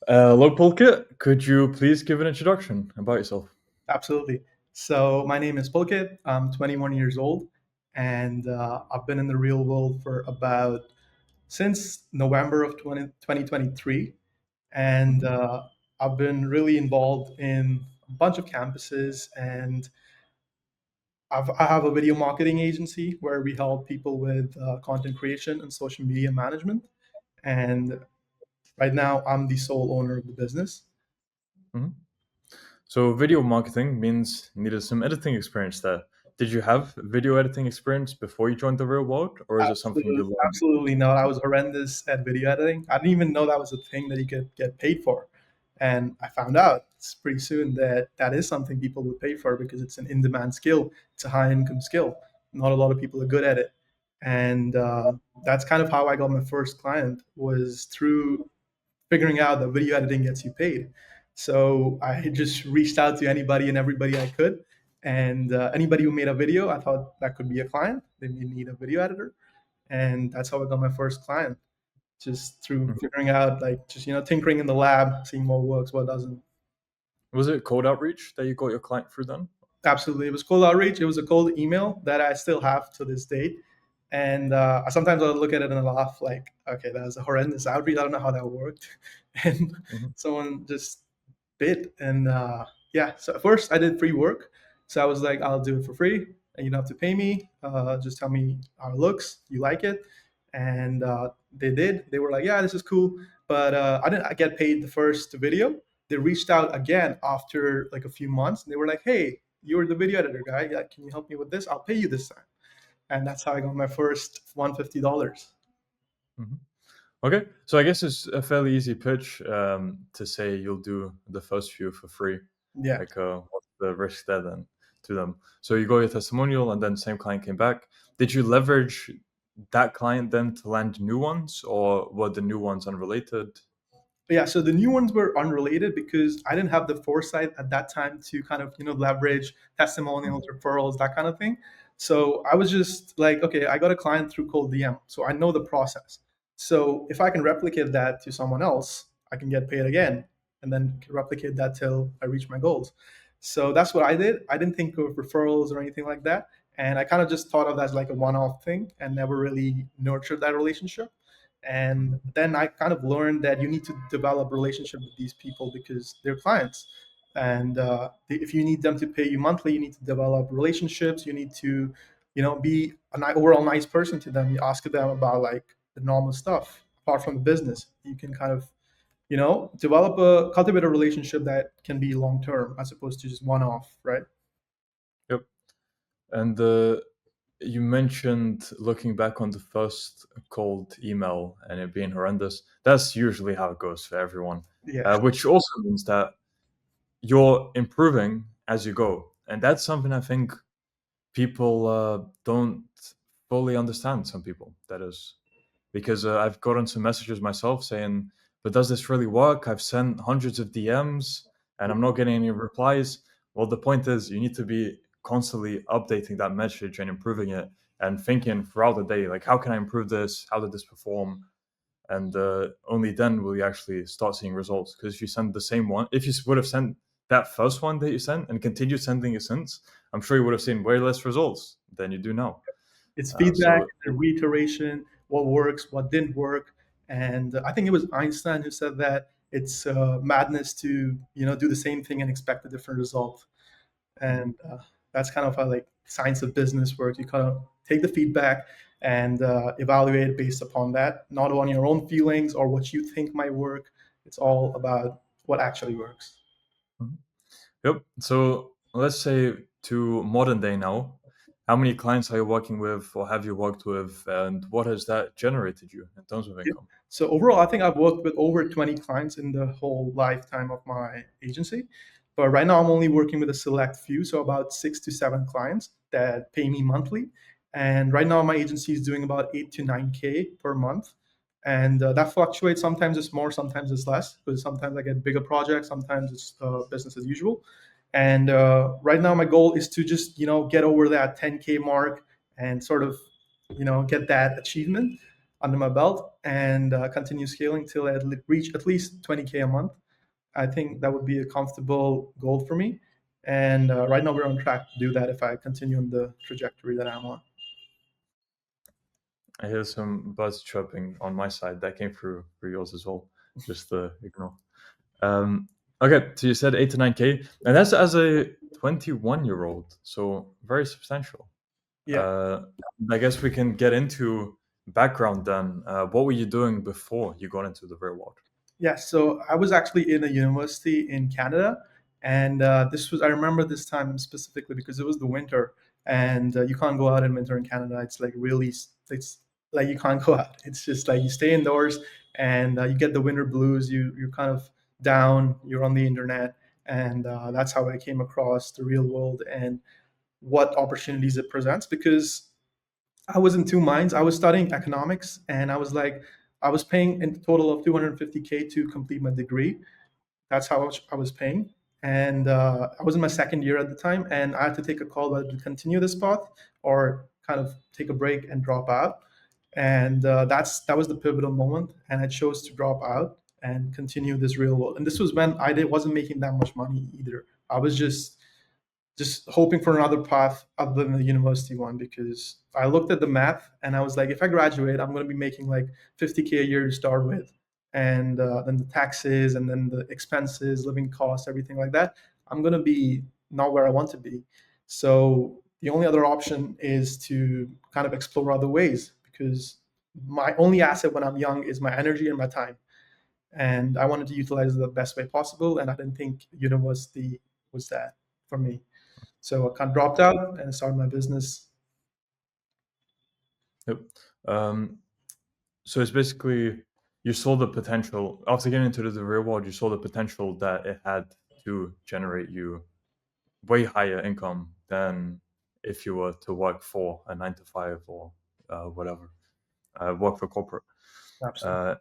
Hello, Pulkit. Could you please give an introduction about yourself? Absolutely. So my name is Pulkit. I'm 21 years old, and I've been in the real world for about since November of 2023. And Mhm. I've been really involved in a bunch of campuses, and I have a video marketing agency where we help people with content creation and social media management. And right now, I'm the sole owner of the business. Mhm. So, video marketing means you needed some editing experience there. Did you have video editing experience before you joined the real world, or is it something you Absolutely, learned? absolutely not. I was horrendous at video editing. I didn't even know that was a thing that you could get paid for. And I found out pretty soon that that is something people would pay for because it's an in-demand skill. It's a high-income skill. Not a lot of people are good at it. And that's kind of how I got my first client was through figuring out that video editing gets you paid. So I just reached out to anybody and everybody I could. And anybody who made a video, I thought that could be a client. They may need a video editor, and that's how I got my first client. Just through Mhm. figuring out, like, just tinkering in the lab, seeing what works, what doesn't. Was it cold outreach that you got your client through then? Absolutely, it was cold outreach. It was a cold email that I still have to this date, and sometimes I look at it and I laugh, like, okay, that was a horrendous outreach. I don't know how that worked, and Mhm. someone just bid, and yeah. So at first I did free work, so I was like, I'll do it for free, and you don't have to pay me. Just tell me how it looks. You like it, and they did. They were like, yeah, this is cool, but I get paid the first video. They reached out again after like a few months, and they were like, hey, you're the video editor guy. Yeah, can you help me with this? I'll pay you this time. And that's how I got my first $150. Mhm. Okay, so I guess it's a fairly easy pitch to say you'll do the first few for free. Yeah. Like, what's the risk there then to them? So you got your testimonial, and then same client came back. Did you leverage that client then to land new ones, or were the new ones unrelated? But yeah, so the new ones were unrelated because I didn't have the foresight at that time to kind of leverage testimonials, Mhm. referrals, that kind of thing. So I was just like, okay, I got a client through cold DM, so I know the process. So if I can replicate that to someone else, I can get paid again, and then can replicate that till I reach my goals. So that's what I did. I didn't think of referrals or anything like that, and I kind of just thought of that as like a one-off thing and never really nurtured that relationship. And then I kind of learned that you need to develop relationship with these people because they're clients. And if you need them to pay you monthly, you need to develop relationships. You need to, be an overall nice person to them. You ask them about like the normal stuff apart from the business. You can kind of, cultivate a relationship that can be long term as opposed to just one off, right? Yep. And you mentioned looking back on the first cold email and it being horrendous. That's usually how it goes for everyone, Yeah. which also means that you're improving as you go. And that's something I think people don't fully understand. Some people, that is, because I've gotten some messages myself saying, "But does this really work? I've sent hundreds of DMs and I'm not getting any replies." Well, the point is, you need to be constantly updating that message and improving it, and thinking throughout the day, like, how can I improve this? How did this perform? And only then will you actually start seeing results. Because if you send the same one, if you would have sent that first one that you sent and continued sending it since, I'm sure you would have seen way less results than you do now. It's feedback, So and reiteration, what works, what didn't work. And I think it was Einstein who said that it's madness to do the same thing and expect a different result. mhm. And that's kind of how like science of business works. You kind of take the feedback and evaluate it based upon that, not on your own feelings or what you think might work. It's all about what actually works. Mhm. Yep. So let's say to modern day now, how many clients are you working with or have you worked with, and what has that generated you in terms of Yeah. income? So overall, I think I've worked with over 20 clients in the whole lifetime of my agency. But right now, I'm only working with a select few, so about 6 to 7 clients that pay me monthly. And right now, my agency is doing about 8 to 9K per month. And that fluctuates. Sometimes it's more, sometimes it's less, because sometimes I get bigger projects, sometimes it's business as usual. And right now, my goal is to just, get over that 10K mark and sort of, get that achievement. under my belt and continue scaling till I reach at least 20K a month. I think that would be a comfortable goal for me. And right now we're on track to do that if I continue on the trajectory that I'm on. I hear some buzz chirping on my side that came through for yours as well. Just ignore. Um, okay, so you said 8 to 9K, and that's as a 21-year-old, so very substantial. Yeah. Uh, I guess we can get into background then. What were you doing before you got into the real world? Yeah, so I was actually in a university in Canada, and this was I remember this time specifically because it was the winter, and you can't go out in winter in Canada. It's like really, it's like you can't go out. It's just like you stay indoors, and you get the winter blues. You're kind of down. You're on the internet, and that's how I came across the real world and what opportunities it presents because I was in two minds. I was studying economics, and I was like, I was paying in total of 250K to complete my degree. That's how much I was paying, and I was in my second year at the time, and I had to take a call whether to continue this path or kind of take a break and drop out. And that was the pivotal moment, and I chose to drop out and continue this real world. And this was when wasn't making that much money either. I was just hoping for another path other than the university one because I looked at the math and I was like, if I graduate, I'm going to be making like 50K a year to start with, and then the taxes and then the expenses, living costs, everything like that. I'm going to be not where I want to be. So the only other option is to kind of explore other ways because my only asset when I'm young is my energy and my time, and I wanted to utilize it the best way possible. And I didn't think university was that for me. So I kind of dropped out and started my business. Yep. Um, so it's basically you saw the potential after getting into the real world. You saw the potential that it had to generate you way higher income than if you were to work for a 9 to 5 or whatever, work for corporate. Absolutely. Uh,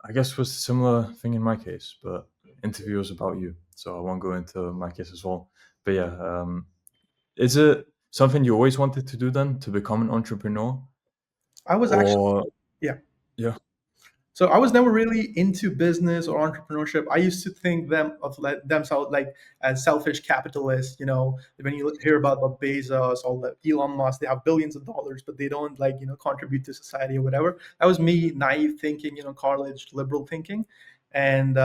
I guess was a similar thing in my case, but interview was about you, so I won't go into my case as well. But yeah, is it something you always wanted to do then to become an entrepreneur, I was actually, or yeah. yeah? So I was never really into business or entrepreneurship. I used to think themselves like as selfish capitalists. You know, when you hear about Bezos or Elon Musk, they have billions of dollars, but they don't like contribute to society or whatever. That was me, naive thinking, college liberal thinking. And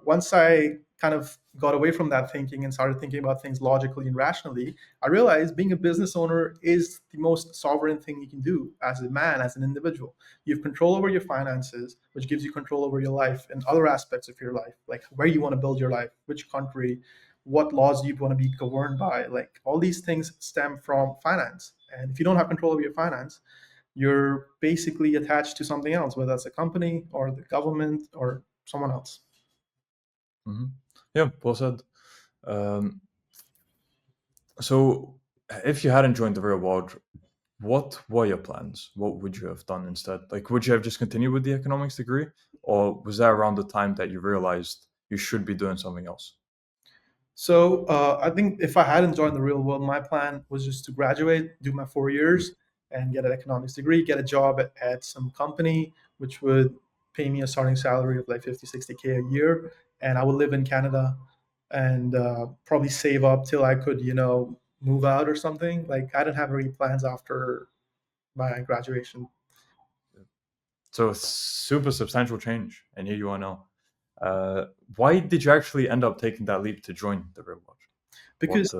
once I kind of got away from that thinking and started thinking about things logically and rationally, I realized being a business owner is the most sovereign thing you can do as a man, as an individual. You have control over your finances, which gives you control over your life and other aspects of your life, like where you want to build your life, which country, what laws you want to be governed by. Like all these things stem from finance. And if you don't have control over your finance, you're basically attached to something else, whether it's a company or the government or someone else. Hmm. Yeah, well said. Um, so, if you hadn't joined the real world, what were your plans? What would you have done instead? Like, would you have just continued with the economics degree, or was that around the time that you realized you should be doing something else? So I think if I hadn't joined the real world, my plan was just to graduate, do my 4 years, and get an economics degree, get a job at some company, which would pay me a starting salary of like 50, 60K a year. And I would live in Canada and probably save up till I could, move out or something. Like I didn't have any plans after my graduation So, super substantial change, and here you are now. Uh, why did you actually end up taking that leap to join the real world? What? because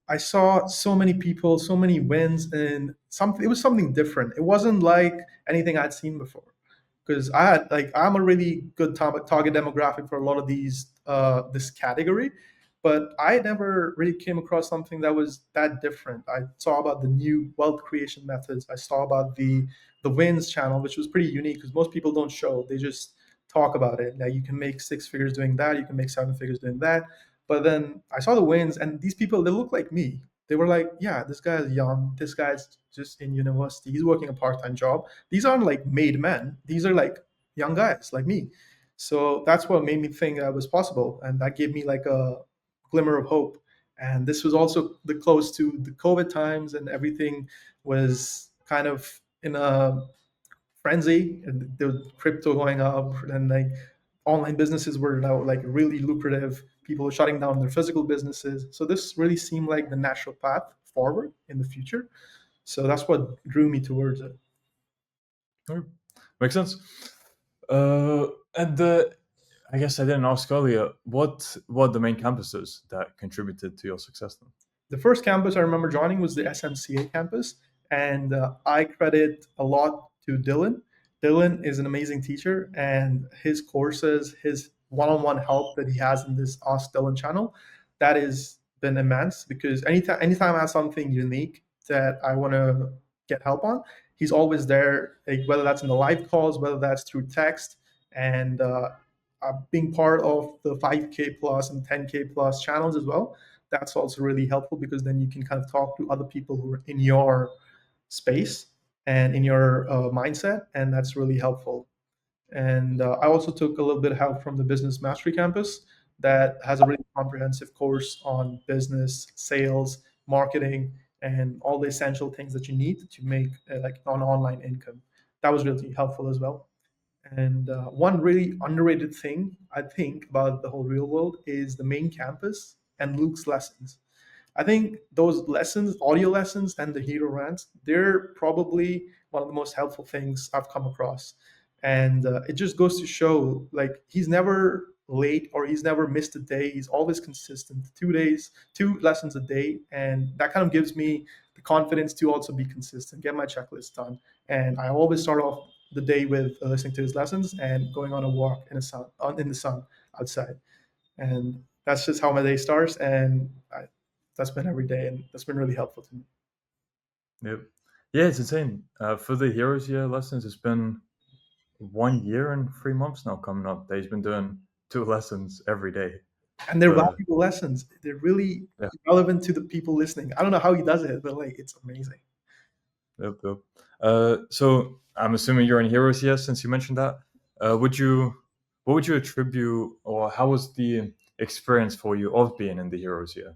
I saw so many people, so many wins, and something. It was something different. It wasn't like anything I'd seen before. Because I'm a really good target demographic for a lot of these this category, but I never really came across something that was that different. I saw about the new wealth creation methods. I saw about the wins channel, which was pretty unique because most people don't show. They just talk about it. Now you can make six figures doing that. You can make seven figures doing that. But then I saw the wins, and these people, they look like me. They were like, yeah, this guy is young. This guy's just in university. He's working a part-time job. These aren't like made men. These are like young guys like me. So that's what made me think that was possible, and that gave me like a glimmer of hope. And this was also the close to the COVID times, and everything was kind of in a frenzy, and there was crypto going up, and like online businesses were now like really lucrative. People were shutting down their physical businesses. So this really seemed like the natural path forward in the future. So that's what drew me towards it. Okay. Makes sense. Uh, and I guess I didn't ask earlier what the main campuses that contributed to your success then. The first campus I remember joining was the SMCA campus, and I credit a lot to Dylan. Dylan is an amazing teacher, and his courses, his one-on-one help that he has in this Ask Dylan channel, that has been immense. Because anytime I have something unique that I want to get help on, he's always there. Like, whether that's in the live calls, whether that's through text, and being part of the 5K plus and 10K plus channels as well, that's also really helpful, because then you can kind of talk to other people who are in your space and in your mindset, and that's really helpful. And I also took a little bit of help from the Business Mastery Campus that has a really comprehensive course on business, sales, marketing, and all the essential things that you need to make like an online income. That was really helpful as well. And one really underrated thing I think about the whole real world is the main campus and Luke's lessons. I think those lessons, audio lessons, and the hero rants, they're probably one of the most helpful things I've come across. And it just goes to show, like, he's never late or he's never missed a day. He's always consistent. 2 days, 2 lessons a day, and that kind of gives me the confidence to also be consistent, get my checklist done. And I always start off the day with listening to his lessons and going on a walk in the sun outside, and that's just how my day starts. And that's been every day, and that's been really helpful to me. Yep. Yeah, it's insane. For the Heroes Year lessons, it's been 1 year and 3 months now coming up. That he's been doing 2 lessons every day. And they're For valuable lessons. They're really yeah, relevant to the people listening. I don't know how he does it, but like, it's amazing. yep, yep. So I'm assuming you're in Heroes Year since you mentioned that. Would you, what would you attribute, or how was the experience for you of being in the Heroes Year?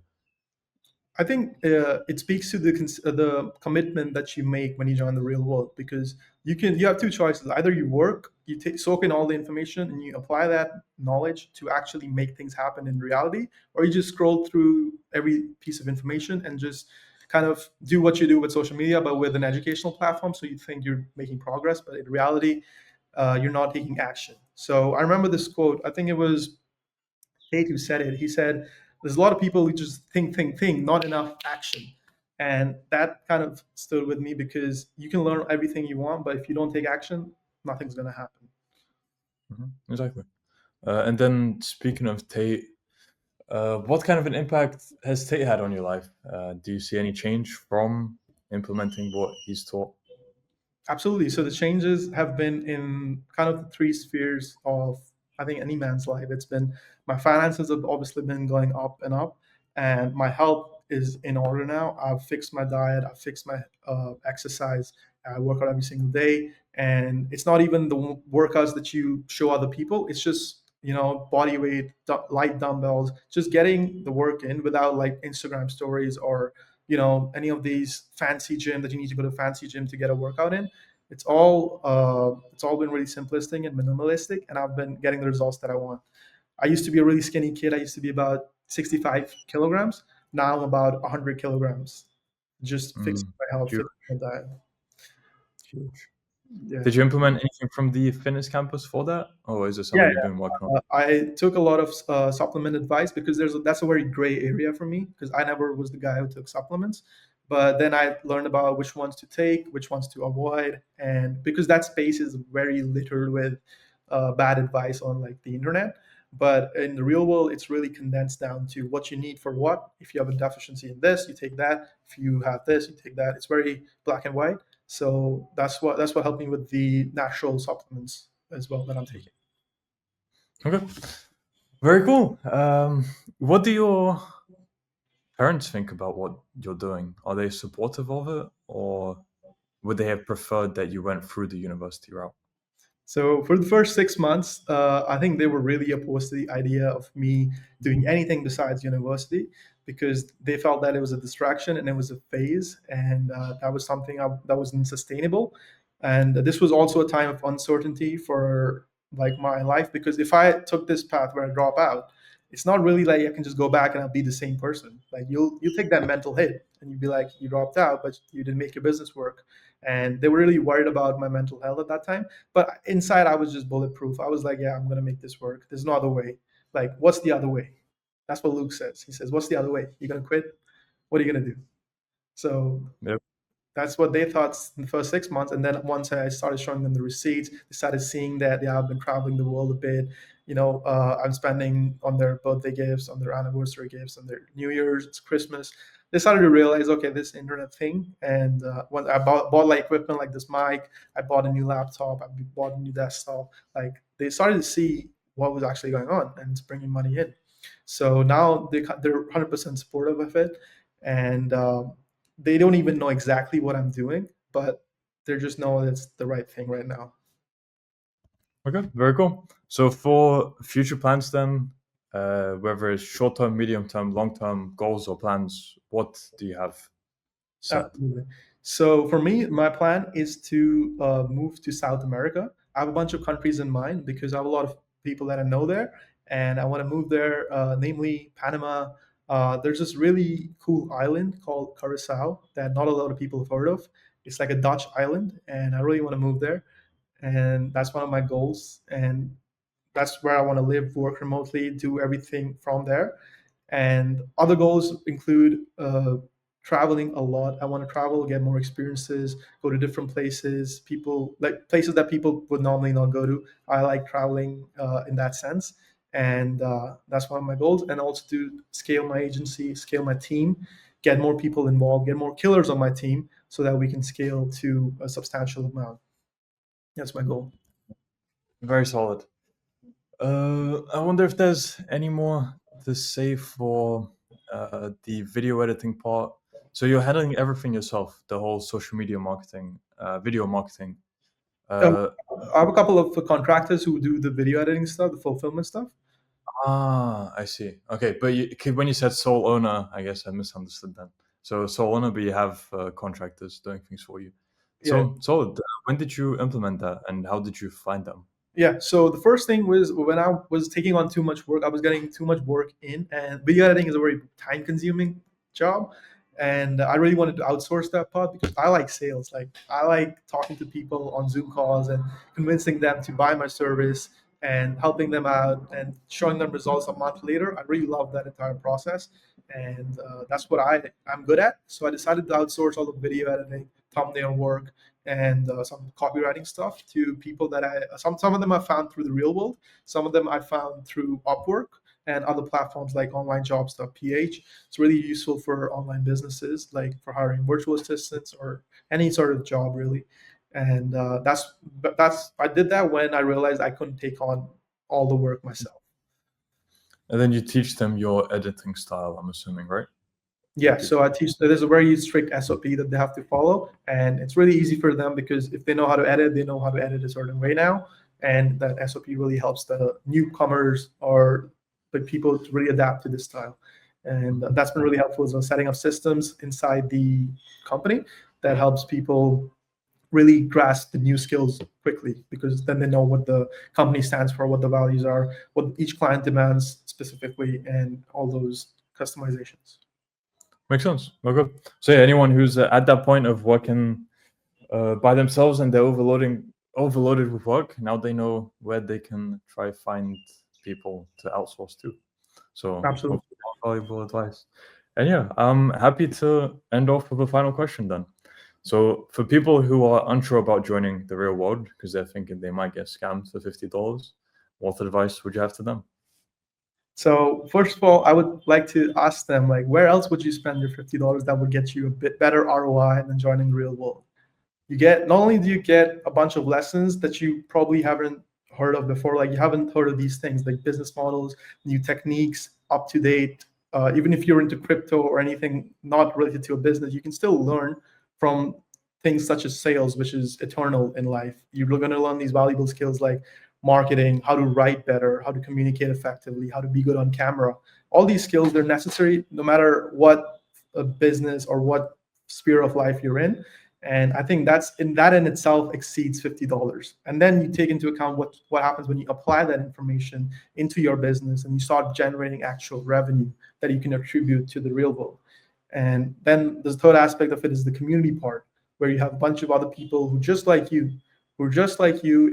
I think it speaks to the commitment that you make when you join the real world, because you have two choices. Either you work, you soak in all the information, and you apply that knowledge to actually make things happen in reality, or you just scroll through every piece of information and just kind of do what you do with social media, but with an educational platform. So you think you're making progress, but in reality, you're not taking action. So I remember this quote. I think it was Tate who said it. He said, "There's a lot of people who just think, not enough action." And that kind of stood with me, because you can learn everything you want, but if you don't take action, nothing's going to happen. Exactly. And then speaking of Tate, what kind of an impact has Tate had on your life? Do you see any change from implementing what he's taught? Absolutely. So the changes have been in kind of the three spheres of, I think, any man's life. It's been, my finances have obviously been going up and up, and my health is in order now. I've fixed my diet, I've fixed my exercise. I work out every single day, and it's not even the workouts that you show other people. It's just, body weight, light dumbbells, just getting the work in without like Instagram stories or any of these fancy gym that you need to go to fancy gym to get a workout in. It's all been really simplistic and minimalistic, and I've been getting the results that I want. I used to be a really skinny kid. I used to be about 65 kilograms. Now I'm about 100 kilograms. Just fixing Mm, my health, huge, fixing my diet. huge. Yeah. Did you implement anything from the fitness campus for that, or is it Yeah, something you've been working on? I took a lot of supplement advice, because that's a very gray area for me, because I never was the guy who took supplements. But then I learned about which ones to take, which ones to avoid, and because that space is very littered with bad advice on like the internet. But in the real world, it's really condensed down to what you need for what. If you have a deficiency in this, you take that. If you have this, you take that. It's very black and white. So that's what helped me with the natural supplements as well that I'm taking. Okay, very cool. What do your parents think about what you're doing? Are they supportive of it, or would they have preferred that you went through the university route? So for the first 6 months, I think they were really opposed to the idea of me doing anything besides university, because they felt that it was a distraction and it was a phase, and that was something that wasn't sustainable. And this was also a time of uncertainty for like my life, because if I took this path where I drop out, it's not really like I can just go back and I'll be the same person. Like you'll take that mental hit and you'll be like, you dropped out but you didn't make your business work. And they were really worried about my mental health at that time, but inside I was just bulletproof. I was like, yeah, I'm gonna make this work. There's no other way. Like, what's the other way? That's what Luke says. He says, what's the other way? You're gonna quit? What are you gonna do? So Yep. that's what they thought in the first 6 months. And then once I started showing them the receipts, they started seeing that, yeah, I've been traveling the world a bit. I'm spending on their birthday gifts, on their anniversary gifts, on their New Year's, it's Christmas. They started to realize, okay, this internet thing. And when I bought like equipment like this mic, I bought a new laptop, I bought a new desktop. Like they started to see what was actually going on, and it's bringing money in. So now they're 100% supportive of it. And they don't even know exactly what I'm doing, but they just know it's the right thing right now. Okay, very cool. So for future plans then, whether it's short term, medium term, long term goals or plans, what do you have set? Absolutely. So for me, my plan is to move to South America. I have a bunch of countries in mind because I have a lot of people that I know there, and I want to move there, namely Panama. There's this really cool island called Curacao that not a lot of people have heard of. It's like a Dutch island, and I really want to move there. And that's one of my goals. And that's where I want to live, work remotely, do everything from there. And other goals include traveling a lot. I want to travel, get more experiences, go to different places, people like places that people would normally not go to. I like traveling in that sense. And that's one of my goals. And also to scale my agency, scale my team, get more people involved, get more killers on my team so that we can scale to a substantial amount. That's my goal. Very solid. I wonder if there's any more to say for the video editing part. So you're handling everything yourself, the whole social media marketing, video marketing. Um, Uh, I have a couple of contractors who do the video editing stuff, the fulfillment stuff. I see. Okay, but when you said sole owner, I guess I misunderstood then. So sole owner, but you have contractors doing things for you. Yeah, So solid. When did you implement that, and how did you find them? yeah. So the first thing was when I was taking on too much work, I was getting too much work in, and video editing is a very time-consuming job, and I really wanted to outsource that part because I like sales. Like I like talking to people on Zoom calls and convincing them to buy my service and helping them out and showing them results a month later. I really love that entire process, and that's what I'm good at. So I decided to outsource all the video editing, thumbnail work, and some copywriting stuff to people that some of them I found through the real world, some of them I found through Upwork and other platforms like onlinejobs.ph. It's really useful for online businesses, like for hiring virtual assistants or any sort of job really. And that's I did that when I realized I couldn't take on all the work myself. And then you teach them your editing style. I'm assuming, right? You Yeah, teach so I them. teach. There's a very strict SOP that they have to follow, and it's really easy for them because if they know how to edit, they know how to edit a certain way now, and that SOP really helps the newcomers or the people to really adapt to this style, and that's been really helpful. So setting up systems inside the company that helps people really grasp the new skills quickly because then they know what the company stands for, what the values are, what each client demands specifically, and all those customizations. Makes sense. Okay. So yeah, anyone who's at that point of working by themselves and they're overloaded with work, now they know where they can try find people to outsource to. So Absolutely. hopefully more valuable advice. And yeah, I'm happy to end off with a final question then. So for people who are unsure about joining the real world because they're thinking they might get scammed for $50, what advice would you have to them? So first of all, I would like to ask them like, where else would you spend your $50 that would get you a bit better ROI than joining the real world? You get not only do you get a bunch of lessons that you probably haven't heard of before, like you haven't heard of these things like business models, new techniques, up to date. Even if you're into crypto or anything not related to a business, you can still learn from things such as sales, which is eternal in life. You're going to learn these valuable skills like marketing, how to write better, how to communicate effectively, how to be good on camera. All these skills, they're necessary no matter what a business or what sphere of life you're in. And I think that's in that in itself exceeds $50. And then you take into account what happens when you apply that information into your business and you start generating actual revenue that you can attribute to the real world. And then the third aspect of it is the community part, where you have a bunch of other people who are just like you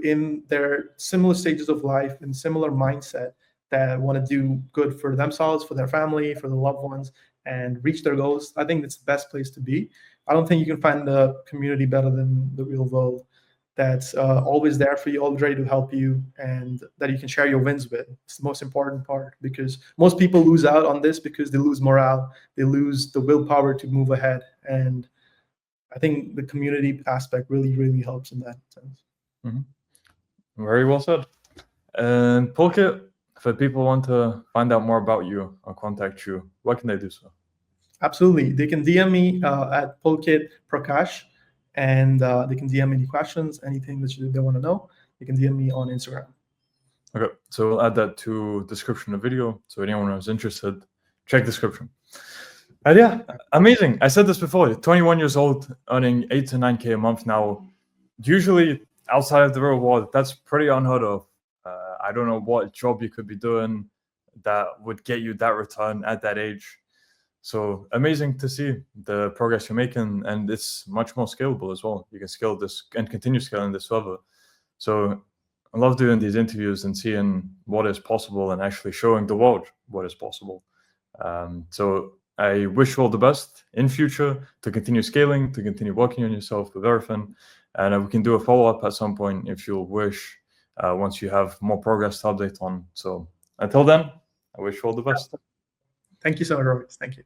in their similar stages of life and similar mindset, that want to do good for themselves, for their family, for their loved ones, and reach their goals. I think it's the best place to be. I don't think you can find a community better than the real world, that's always there for you, always ready to help you, and that you can share your wins with. It's the most important part, because most people lose out on this because they lose morale, they lose the willpower to move ahead. And I think the community aspect really, really helps in that sense. Mm-hmm. Very well said. And Polkit, if people want to find out more about you or contact you, what can they do so? Absolutely. They can DM me at Pulkit Prakash, and they can DM me any questions, anything that they want to know. They can DM me on Instagram. Okay, so we'll add that to description of video. So anyone who's interested, check description. And yeah, amazing. I said this before. You're 21 years old, earning 8 to 9K a month now. Usually outside of the real world, that's pretty unheard of. I don't know what job you could be doing that would get you that return at that age. So amazing to see the progress you're making, and it's much more scalable as well. You can scale this and continue scaling this further. So I love doing these interviews and seeing what is possible and actually showing the world what is possible. So I wish you all the best in future to continue scaling, to continue working on yourself with everything. And we can do a follow-up at some point if you wish, once you have more progress to update on. So until then, I wish you all the best. Thank you so much, Robert. Thank you.